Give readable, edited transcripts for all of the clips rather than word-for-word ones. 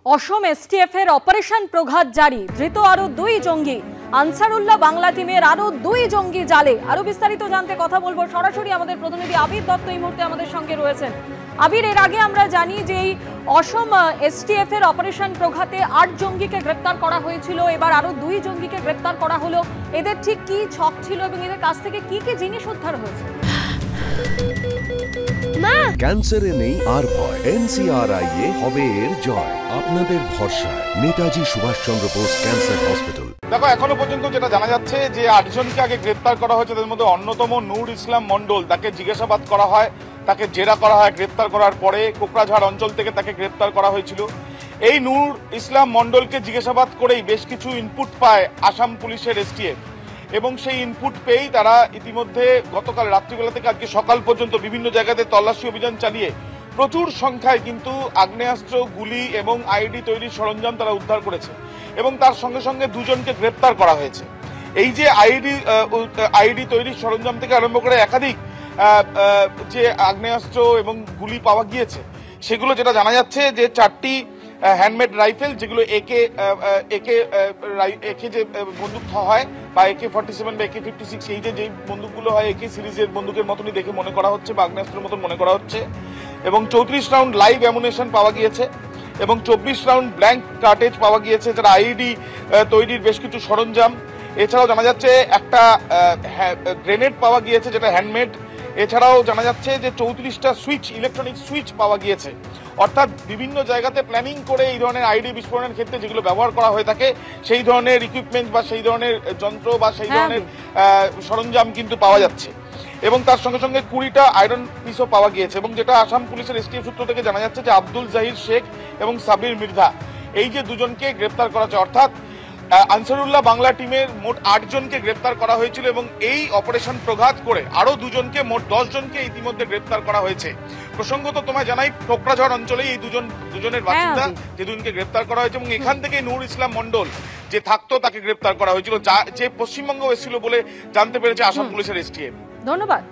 অসম STF এর operation Praghat জারি, ধৃত আরো 2 জঙ্গি। আনসারুল্লাহ বাংলা টিমের আরো 2 জঙ্গি জালে। আরো বিস্তারিত জানতে কথা বলবো সরাসরি আমাদের প্রতিনিধি আবির দত্ত এই মুহূর্তে আমাদের সঙ্গে রয়েছেন। আবির, এর আগে আমরা জানি যে এই অসম এসটিএফ এর অপারেশন প্রঘাতে 8 জঙ্গিকে গ্রেপ্তার করা হয়েছিল, এবার আরো 2 জঙ্গিকে গ্রেপ্তার করা হলো। এদের ঠিক কি ছক ছিল এবং এদের কাছ থেকে কি কি জিনিস উদ্ধার হয়েছে? ক্যান্সারে নেই আর ভয়, NCRI হবে এর জয়। আপনাদের ভরসা নেতাজি সুভাষচন্দ্র বোস ক্যান্সার হসপিটাল। দেখো, এখনো পর্যন্ত যেটা জানা যাচ্ছে যে 8 জনকে আগে গ্রেপ্তার করা হয়েছে, তাদের মধ্যে অন্যতম নূর ইসলাম মন্ডল। তাকে জিজ্ঞাসাবাদ করা হয়, তাকে জেরা করা হয়। গ্রেপ্তার করার পরে কোকরাঝাড় অঞ্চল থেকে তাকে গ্রেপ্তার করা হয়েছিল। এই নূর ইসলাম মন্ডলকে জিজ্ঞাসাবাদ করেই বেশ কিছু ইনপুট পায় আসাম পুলিশের এসটিএফ, এবং সেই ইনপুট পেয়েই তারা ইতিমধ্যে গতকাল রাত্রিবেলা থেকে আজকে সকাল পর্যন্ত বিভিন্ন জায়গাতে তল্লাশি অভিযান চালিয়ে প্রচুর সংখ্যায় কিন্তু আগ্নেয়াস্ত্র, গুলি এবং আইডি তৈরির সরঞ্জাম তারা উদ্ধার করেছে, এবং তার সঙ্গে সঙ্গে 2 জনকে গ্রেপ্তার করা হয়েছে। এই যে আইডি তৈরির সরঞ্জাম থেকে আরম্ভ করে একাধিক যে আগ্নেয়াস্ত্র এবং গুলি পাওয়া গিয়েছে, সেগুলো যেটা জানা যাচ্ছে যে 4টি হ্যান্ডমেড রাইফেল, যেগুলো একে যে বন্দুক হয় বা AK-47 বা AK-56, এই যে বন্দুকগুলো হয় AK সিরিজের বন্দুকের মতনই দেখে মনে করা হচ্ছে বা আগ্নেয়াস্ত্রের মতন মনে করা হচ্ছে, এবং 34 রাউন্ড লাইভ অ্যামুনেশন পাওয়া গিয়েছে এবং 24 রাউন্ড ব্ল্যাঙ্ক কার্টেজ পাওয়া গিয়েছে, যারা আইডি তৈরির বেশ কিছু সরঞ্জাম। এছাড়াও জানা যাচ্ছে একটা গ্রেনেড পাওয়া গিয়েছে, যেটা হ্যান্ডমেড। এছাড়াও জানা যাচ্ছে যে 34টা সুইচ, ইলেকট্রনিক সুইচ পাওয়া গিয়েছে। অর্থাৎ বিভিন্ন জায়গাতে প্ল্যানিং করে এই ধরনের আইডি বিস্ফোরণের ক্ষেত্রে যেগুলো ব্যবহার করা হয়ে থাকে, সেই ধরনের ইকুইপমেন্ট বা সেই ধরনের যন্ত্র বা সেই ধরনের সরঞ্জাম কিন্তু পাওয়া যাচ্ছে। এবং তার সঙ্গে সঙ্গে 20টা আয়রন পিসও পাওয়া গিয়েছে। এবং যেটা আসাম পুলিশের এসটিএফ সূত্র থেকে জানা যাচ্ছে যে আব্দুল জাহির শেখ এবং সাবির মির্জা, এই যে 2 জনকে গ্রেপ্তার করা হয়েছে। অর্থাৎ আনসারুল্লাহ বাংলা টিমের মোট 8 জনকে গ্রেপ্তার করা হয়েছিল, এবং এই অপারেশন প্রঘাত করে আরো 2 জনকে, মোট 10 জনকে ইতিমধ্যে গ্রেপ্তার করা হয়েছে। প্রসঙ্গত তোমায় জানাই, কোকরাঝাড় অঞ্চলে এই দুজনের বাসিন্দা, যে 2 জনকে গ্রেপ্তার করা হয়েছে, এবং এখান থেকে নূর ইসলাম মন্ডল যে থাকতো তাকে গ্রেপ্তার করা হয়েছিল, যে পশ্চিমবঙ্গ এসেছিল বলে জানতে পেরেছে আসাম পুলিশের এসটিএফ। ধন্যবাদ।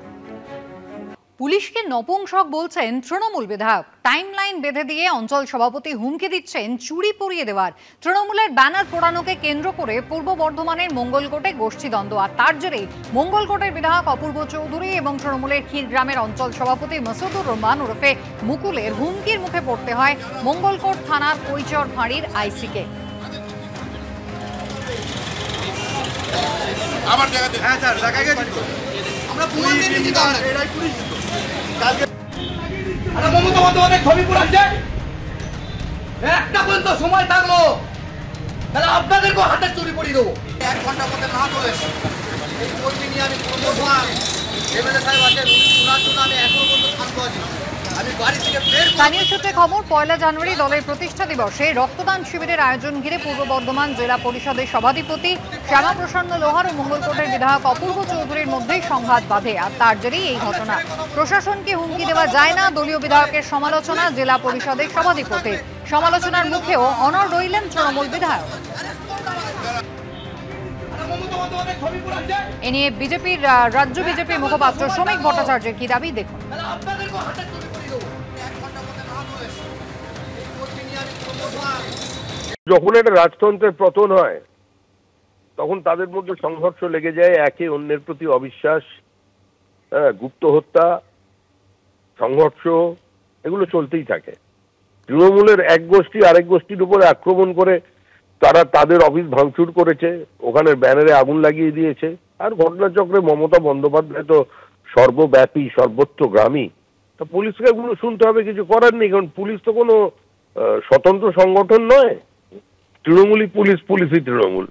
পুলিশকে নপুংসক বলছেন তৃণমূল বিধায়ক। টাইমলাইন বেঁধে দিয়ে অঞ্চল সভাপতি হুমকি দিচ্ছেন চুরি পরিয়ে দেওয়ার। তৃণমূলের ব্যানার পোড়ানোকে কেন্দ্র করে পূর্ব বর্ধমানের মঙ্গলকোটে গোষ্ঠীদ্বন্দ্ব, আর তার জেরেই মঙ্গলকোটের বিধায়ক অপূর্ব চৌধুরী এবং তৃণমূলের ক্ষীরগ্রামের অঞ্চল সভাপতি মাসুদুর রহমান ওরফে মুকুলের হুমকির মুখে পড়তে হয় মঙ্গলকোট থানার কৈচর ফাঁড়ির আইসিকে। মমতা বন্দ্যোপাধ্যায় ছবি পুরাচ্ছে, একটা পর্যন্ত সময় থাকলো তাহলে আপনাদেরকে হাতে চুরি পরিয়ে দেবো। 1 ঘন্টার মধ্যে না চলে এই কর্মী নিয়ে আমি এমএলএ সাহেব আছেন, ওনার জন্য আমি এখনো পর্যন্ত শান্ত আছি। স্থানীয় সূত্রে খবর, 1 জানুয়ারি দলের প্রতিষ্ঠা দিবসে রক্তদান শিবিরের আয়োজন ঘিরে পূর্ব বর্ধমান জেলা পরিষদের সভাধিপতি শ্যামাপ্রসন্ন লোহার ও মঙ্গলকোটের বিধায়ক অপূর্ব চৌধুরীর মধ্যেই সংঘাত বাধে, আর তার জেরেই এই ঘটনা। প্রশাসনকে হুমকি দেওয়া যায় না, দলীয় বিধায়কের সমালোচনা জেলা পরিষদের সভাধিপতির। সমালোচনার মুখেও অনড় রইলেন তৃণমূল বিধায়ক। এ নিয়ে বিজেপির রাজ্য বিজেপির মুখপাত্র শ্রমিক ভট্টাচার্যের কি দাবি, দেখুন। যখন একটা রাজতন্ত্রের পতন হয় তখন তাদের মধ্যে সংঘর্ষ লেগে যায়, একে অন্যের প্রতি অবিশ্বাস, গুপ্ত হত্যা, সংঘর্ষ, এগুলো চলতেই থাকে। তৃণমূলের এক গোষ্ঠী আরেক গোষ্ঠীর উপরে আক্রমণ করে তারা তাদের অফিস ভাঙচুর করেছে, ওখানে ব্যানারে আগুন লাগিয়ে দিয়েছে। আর ঘটনাচক্রে মমতা বন্দ্যোপাধ্যায় তো সর্বব্যাপী, সর্বত্রগামী। তা পুলিশকে এগুলো শুনতে হবে, কিছু করার নেই, কারণ পুলিশ তো কোনো স্বতন্ত্র সংগঠন নয়। তৃণমূলই পুলিশ, পুলিশই তৃণমূল।